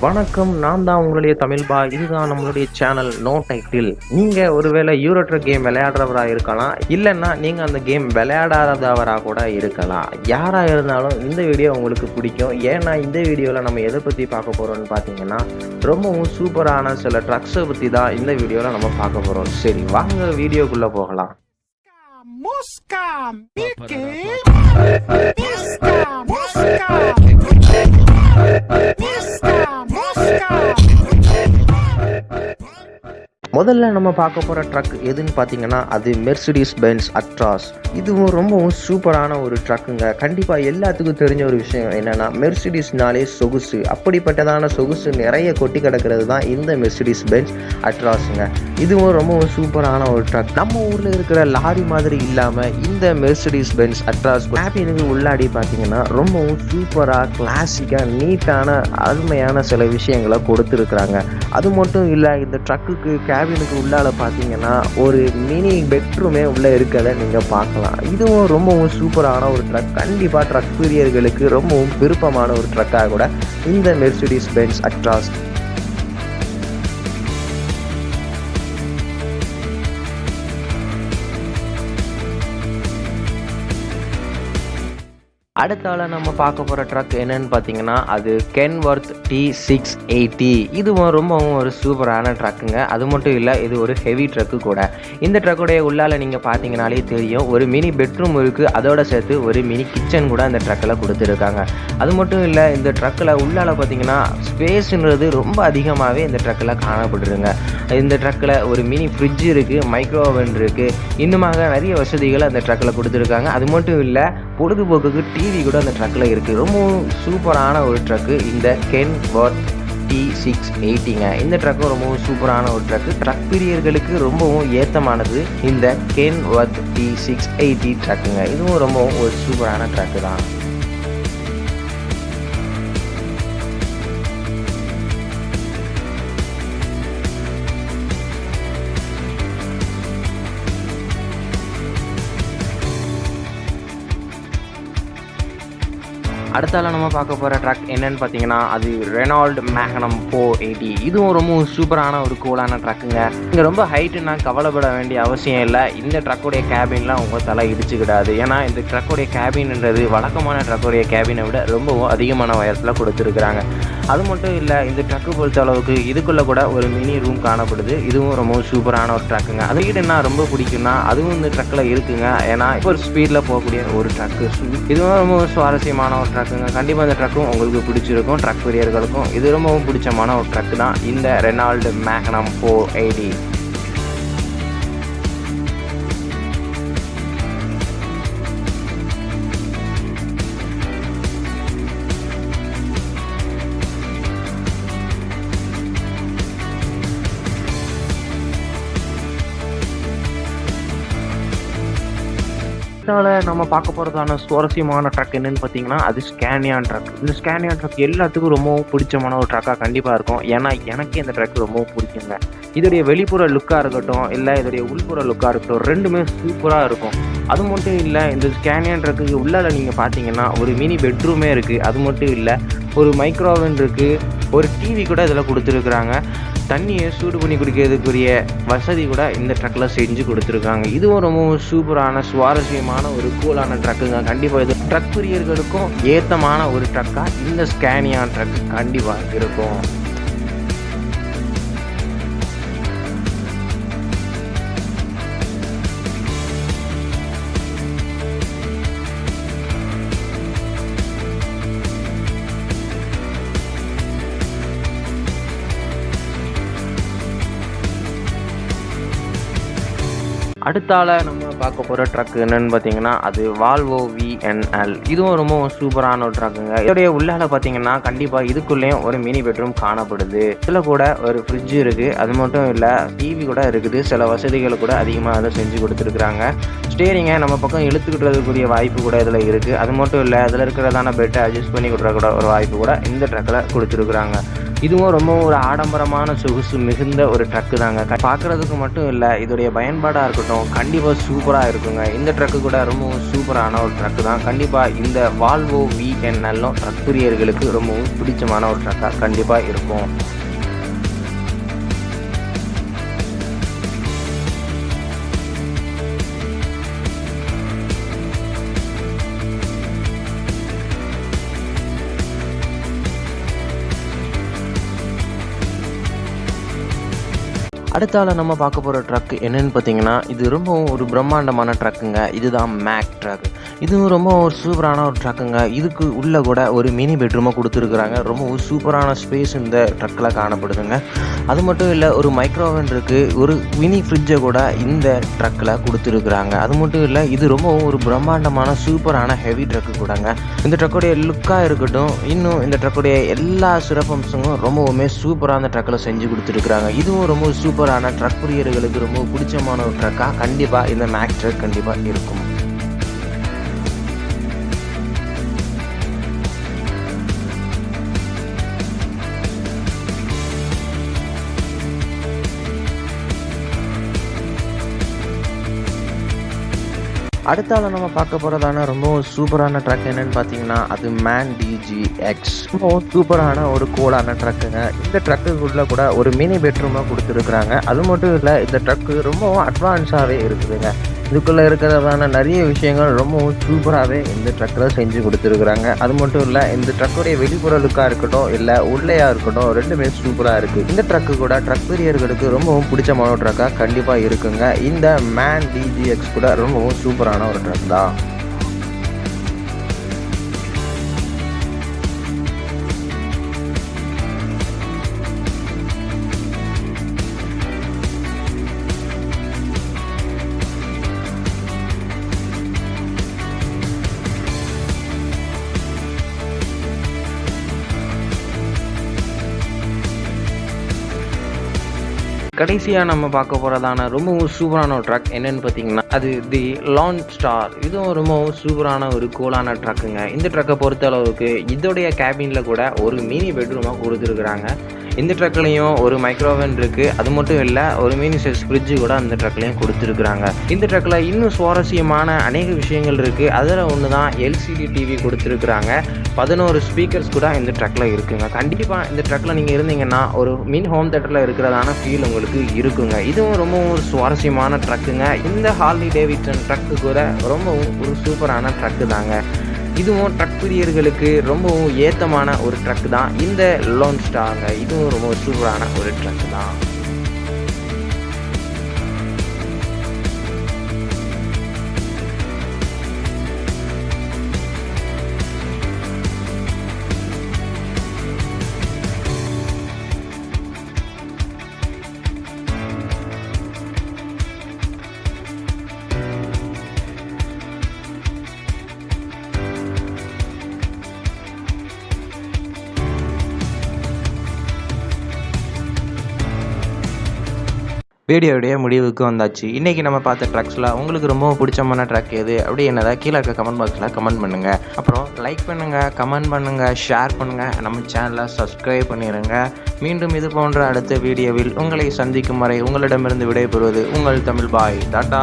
வணக்கம், நான் தான் உங்களுடைய தமிழ் பாய். இதுதான் நம்மளுடைய சேனல் நோ டைட்டில். நீங்க ஒருவேளை யூரோ ட்ரக் கேம் விளையாடுறவரா இருக்கலாம், இல்லைன்னா நீங்க அந்த கேம் விளையாடாதவரா கூட இருக்கலாம். யாரா இருந்தாலும் இந்த வீடியோ உங்களுக்கு பிடிக்கும். ஏன்னா இந்த வீடியோவில் நம்ம எதை பற்றி பார்க்க போறோம்னு பார்த்தீங்கன்னா, ரொம்பவும் சூப்பரான சில ட்ரக்ஸை பற்றி தான் இந்த வீடியோவில் நம்ம பார்க்க போறோம். சரி, வாங்க வீடியோக்குள்ள போகலாம். Mosca, Mickey, முதல்ல நம்ம பார்க்க போகிற ட்ரக் எதுன்னு பார்த்தீங்கன்னா, அது மெர்சிடிஸ் பென்ஸ் அட்ராஸ். இதுவும் ரொம்பவும் சூப்பரான ஒரு ட்ரக்குங்க. கண்டிப்பாக எல்லாத்துக்கும் தெரிஞ்ச ஒரு விஷயம் என்னென்னா, மெர்சிடிஸ்னாலே சொகுசு. அப்படிப்பட்டதான சொகுசு நிறைய கொட்டி கிடக்கிறது தான் இந்த மெர்சிடிஸ் பென்ஸ் அட்ராஸுங்க. இதுவும் ரொம்பவும் சூப்பரான ஒரு ட்ரக். நம்ம ஊரில் இருக்கிற லாரி மாதிரி இல்லாமல் இந்த மெர்சிடிஸ் பென்ஸ் அட்ராஸ் கேபினுக்கு உள்ளாடி பார்த்தீங்கன்னா ரொம்பவும் சூப்பராக, கிளாசிக்காக, நீட்டான, அருமையான சில விஷயங்களை கொடுத்துருக்குறாங்க. அது மட்டும் இல்லை, இந்த ட்ரக்குக்கு கேபினுக்கு உள்ளால பார்த்தீங்கன்னா ஒரு மினி பெட்ரூமே உள்ளே இருக்கிறத நீங்கள் பார்க்கலாம். இதுவும் ரொம்பவும் சூப்பரான ஒரு ட்ரக். கண்டிப்பாக ட்ரக் பிரியர்களுக்கு ரொம்பவும் விருப்பமான ஒரு ட்ரக்காக கூட இந்த மெர்சிடிஸ் பென்ஸ் அட்ராஸ். அடுத்தால நம்ம பார்க்க போகிற ட்ரக் என்னன்னு பார்த்தீங்கன்னா, அது கென்வொர்த் T680. இதுவும் ரொம்பவும் ஒரு சூப்பரான ட்ரக்குங்க. அது மட்டும் இல்லை, இது ஒரு ஹெவி ட்ரக்கு கூட. இந்த ட்ரக்குடைய உள்ளால நீங்கள் பார்த்தீங்கனாலே தெரியும், ஒரு மினி பெட்ரூம் இருக்குது. அதோட சேர்த்து ஒரு மினி கிச்சன் கூட இந்த ட்ரக்கில் கொடுத்துருக்காங்க. அது மட்டும் இல்லை, இந்த ட்ரக்கில் உள்ளால பார்த்தீங்கன்னா ஸ்பேஸுன்றது ரொம்ப அதிகமாகவே இந்த ட்ரக்கில் காணப்படுதுங்க. இந்த ட்ரக்கில் ஒரு மினி ஃப்ரிட்ஜ் இருக்குது, மைக்ரோவன் இருக்குது, இன்னுமாக நிறைய வசதிகளை அந்த ட்ரக்கில் கொடுத்துருக்காங்க. அது மட்டும் இல்லை, பொழுதுபோக்குக்கு டிவி கூட அந்த ட்ரக்கில் இருக்குது. ரொம்பவும் சூப்பரான ஒரு ட்ரக்கு இந்த கென்வொர்த் T680ங்க. இந்த ட்ரக்கும் ரொம்பவும் சூப்பரான ஒரு ட்ரக்கு. ட்ரக் பிரியர்களுக்கு ரொம்பவும் ஏத்தமானது இந்த கென்வொர்த் T680 ட்ரக்குங்க. இதுவும் ரொம்பவும் ஒரு சூப்பரான ட்ரக்கு தான். அடுத்தால நம்ம பார்க்க போகிற ட்ரக் என்னன்னு பார்த்தீங்கன்னா, அது ரெனால்ட் மேக்னம் 480. இதுவும் ரொம்ப சூப்பரான ஒரு கூலான ட்ரக்குங்க. இங்கே ரொம்ப ஹைட்டுன்னா கவலைப்பட வேண்டிய அவசியம் இல்லை. இந்த ட்ரக்குடைய கேபின்லாம் உங்கள் தலை இடிச்சுக்கிடாது. ஏன்னா இந்த ட்ரக்குடைய கேபின்ன்றது வழக்கமான ட்ரக்குடைய கேபினை விட ரொம்பவும் அதிகமான உயரத்தில் கொடுத்துருக்குறாங்க. அது மட்டும் இல்லை, இந்த ட்ரக்கு பொறுத்த அளவுக்கு இதுக்குள்ளே கூட ஒரு மினி ரூம் காணப்படுது. இதுவும் ரொம்ப சூப்பரான ஒரு ட்ரக்குங்க. அது என்ன ரொம்ப பிடிக்கும்னா, அதுவும் இந்த ட்ரக்கில் இருக்குங்க. ஏன்னா ஒரு ஸ்பீடில் போகக்கூடிய ஒரு ட்ரக்கு. இதுவும் ரொம்ப சுவாரஸ்யமான ஒரு ட்ரக்குங்க. கண்டிப்பாக இந்த ட்ரக்கும் உங்களுக்கு பிடிச்சிருக்கும். ட்ரக் பிரியர்களுக்கும் இது ரொம்பவும் பிடிச்சமான ஒரு ட்ரக் தான் இந்த ரெனால்ட் மேக்னம் 480. நம்ம பார்க்க போகிறதான சுவாரஸ்யமான ட்ரக் என்னன்னு பார்த்தீங்கன்னா, அது ஸ்கேனியான் ட்ரக். இந்த ஸ்கேனியான் ட்ரக் எல்லாத்துக்கும் ரொம்பவும் பிடிச்சமான ஒரு ட்ரக்காக கண்டிப்பாக இருக்கும். ஏன்னா எனக்கு இந்த ட்ரக் ரொம்பவும் பிடிக்குங்க. இதோடைய வெளிப்புற லுக்காக இருக்கட்டும், இல்லை இதோடைய உள்புற லுக்காக இருக்கட்டும், ரெண்டுமே சூப்பராக இருக்கும். அது மட்டும் இல்லை, இந்த ஸ்கேனியான் ட்ரக்குக்கு உள்ளால நீங்கள் பார்த்தீங்கன்னா ஒரு மினி பெட்ரூமே இருக்குது. அது மட்டும் இல்லை, ஒரு மைக்ரோவன் இருக்குது, ஒரு டிவி கூட இதில் கொடுத்துருக்குறாங்க. தண்ணியை சூடு பண்ணி குடிக்கிறதுக்குரிய வசதி கூட இந்த ட்ரக்கில் செஞ்சு கொடுத்துருக்காங்க. இதுவும் ரொம்பவும் சூப்பரான, சுவாரஸ்யமான ஒரு கூலான ட்ரக்குங்க. கண்டிப்பாக இது ட்ரக் பிரியர்களுக்கும் ஏத்தமான ஒரு ட்ரக்காக இந்த ஸ்கேனியான் ட்ரக் கண்டிப்பாக இருக்கும். அடுத்தால நம்ம பார்க்க போகிற ட்ரக் என்னன்னு பார்த்தீங்கன்னா, அது வால்வோ VNL. இதுவும் ரொம்ப சூப்பரான ஒரு ட்ரக்குங்க. இதோடைய உள்ளால பார்த்தீங்கன்னா கண்டிப்பாக இதுக்குள்ளேயும் ஒரு மினி பெட்ரூம் காணப்படுது. இதில் கூட ஒரு ஃப்ரிட்ஜ் இருக்குது. அது மட்டும் இல்லை, டிவி கூட இருக்குது. சில வசதிகளை கூட அதிகமாக அதை செஞ்சு கொடுத்துருக்குறாங்க. ஸ்டேரிங்கை நம்ம பக்கம் இழுத்துக்கிட்டுறதுக்குரிய வாய்ப்பு கூட இதில் இருக்குது. அது மட்டும் இல்லை, அதில் இருக்கிறதான பெட்டை அட்ஜஸ்ட் பண்ணி கொடுக்குற கூட ஒரு வாய்ப்பு கூட இந்த ட்ரக்கில் கொடுத்துருக்குறாங்க. இதுவும் ரொம்ப ஒரு ஆடம்பரமான சொகுசு மிகுந்த ஒரு ட்ரக்கு தாங்க. பார்க்குறதுக்கு மட்டும் இல்லை, இதோடைய பயன்பாடாக இருக்கட்டும் கண்டிப்பாக சூப்பராக இருக்குங்க. இந்த ட்ரக்கு கூட ரொம்பவும் சூப்பரான ஒரு ட்ரக்கு தான். கண்டிப்பாக இந்த வால்வோ VNLம் ட்ரக் பிரியர்களுக்கு ரொம்பவும் பிடிச்சமான ஒரு ட்ரக்காக கண்டிப்பாக இருக்கும். அடுத்தால நம்ம பார்க்க போகிற ட்ரக் என்னென்னு பார்த்தீங்கன்னா, இது ரொம்பவும் ஒரு பிரம்மாண்டமான ட்ரக்குங்க. இதுதான் மேக் ட்ரக். இதுவும் ரொம்ப ஒரு சூப்பரான ஒரு ட்ரக்குங்க. இதுக்கு உள்ளே கூட ஒரு மினி பெட்ரூமை கொடுத்துருக்குறாங்க. ரொம்பவும் சூப்பரான ஸ்பேஸ் இந்த ட்ரக்கில் காணப்படுதுங்க. அது மட்டும் இல்லை, ஒரு மைக்ரோவன் இருக்குது, ஒரு மினி ஃப்ரிட்ஜை கூட இந்த ட்ரக்கில் கொடுத்துருக்குறாங்க. அது மட்டும் இல்லை, இது ரொம்பவும் ஒரு பிரம்மாண்டமான சூப்பரான ஹெவி ட்ரக்கு கூடங்க. இந்த ட்ரக்குடைய லுக்காக இருக்கட்டும், இன்னும் இந்த ட்ரக்குடைய எல்லா சிறப்பம்சங்களும் ரொம்பவுமே சூப்பராக அந்த ட்ரக்கில் செஞ்சு கொடுத்துருக்குறாங்க. இதுவும் ரொம்ப சூப்பரான ட்ரக் பிரியர்களுக்கு ரொம்ப பிடிச்சமான ஒரு ட்ரக்காக கண்டிப்பாக இந்த மேக் ட்ரக் கண்டிப்பாக இருக்கும். அடுத்தால நம்ம பார்க்க போகிறதான ரொம்பவும் சூப்பரான ட்ரக் என்னென்னு பார்த்தீங்கன்னா, அது மேன் DGX. ரொம்பவும் சூப்பரான ஒரு கூலான ட்ரக்குங்க. இந்த ட்ரக்குக்குள்ளே கூட ஒரு மினி பெட்ரூமாக கொடுத்துருக்குறாங்க. அது மட்டும் இல்லை, இந்த ட்ரக்கு ரொம்பவும் அட்வான்ஸாகவே இருக்குதுங்க. இதுக்குள்ளே இருக்கிறதான நிறைய விஷயங்கள் ரொம்பவும் சூப்பராகவே இந்த ட்ரக்கில் செஞ்சு கொடுத்துருக்குறாங்க. அது மட்டும் இல்லை, இந்த ட்ரக்குடைய வெளிப்புற லுக்காக இருக்கட்டும் இல்லை உள்ளேயாக இருக்கட்டும் ரெண்டுமே சூப்பராக இருக்குது. இந்த ட்ரக்கு கூட ட்ரக் பிரியர்களுக்கு ரொம்பவும் பிடிச்சமான ஒரு ட்ரக்காக கண்டிப்பாக இருக்குங்க. இந்த மேன் DGX கூட ரொம்பவும் சூப்பரான ஒரு ட்ரக் தான். கடைசியாக நம்ம பார்க்க போகிறதான ரொம்பவும் சூப்பரான ஒரு ட்ரக் என்னென்னு பார்த்தீங்கன்னா, அது தி லான்ச் ஸ்டார். இதுவும் ரொம்பவும் சூப்பரான ஒரு கூலான ட்ரக்குங்க. இந்த ட்ரக்கை பொறுத்த அளவுக்கு இதோடைய கேபினில் கூட ஒரு மினி பெட்ரூமாக கொடுத்துருக்குறாங்க. இந்த ட்ரக்லையும் ஒரு மைக்ரோவன் இருக்குது. அது மட்டும் இல்லை, ஒரு மினி சைஸ் ஃப்ரிட்ஜு கூட அந்த ட்ரக்லையும் கொடுத்துருக்குறாங்க. இந்த ட்ரக்கில் இன்னும் சுவாரஸ்யமான அநேக விஷயங்கள் இருக்குது. அதில் ஒன்று தான் LCD TV கொடுத்துருக்குறாங்க. 11 ஸ்பீக்கர்ஸ் கூட இந்த ட்ரக்கில் இருக்குங்க. கண்டிப்பாக இந்த ட்ரக்கில் நீங்கள் இருந்தீங்கன்னா ஒரு மினி ஹோம் தேட்டரில் இருக்கிறதான ஃபீல் உங்களுக்கு இருக்குங்க. இதுவும் ரொம்பவும் ஒரு சுவாரஸ்யமான ட்ரக்குங்க. இந்த ஹார்லி டேவிட்சன் ட்ரக்கு கூட ரொம்பவும் ஒரு சூப்பரான ட்ரக்கு தாங்க. இதுவும் ட்ரக் பிரியர்களுக்கு ரொம்பவும் ஏத்தமான ஒரு ட்ரக் தான் இந்த லோன் ஸ்டாருங்க. இதுவும் ரொம்ப சூப்பரான ஒரு ட்ரக் தான். வீடியோடைய முடிவுக்கு வந்தாச்சு. இன்றைக்கி நம்ம பார்த்த ட்ரக்ஸில் உங்களுக்கு ரொம்ப பிடிச்சமான ட்ரக் எது அப்படி என்னதா கீழே இருக்க கமெண்ட் பாக்ஸில் கமெண்ட் பண்ணுங்கள். அப்புறம் லைக் பண்ணுங்கள், கமெண்ட் பண்ணுங்கள், ஷேர் பண்ணுங்கள், நம்ம சேனலை சப்ஸ்கிரைப் பண்ணிடுங்க. மீண்டும் இது போன்ற அடுத்த வீடியோவில் உங்களை சந்திக்கும் வரை உங்களிடமிருந்து விடைபெறுவது உங்கள் தமிழ் பாய். டாட்டா.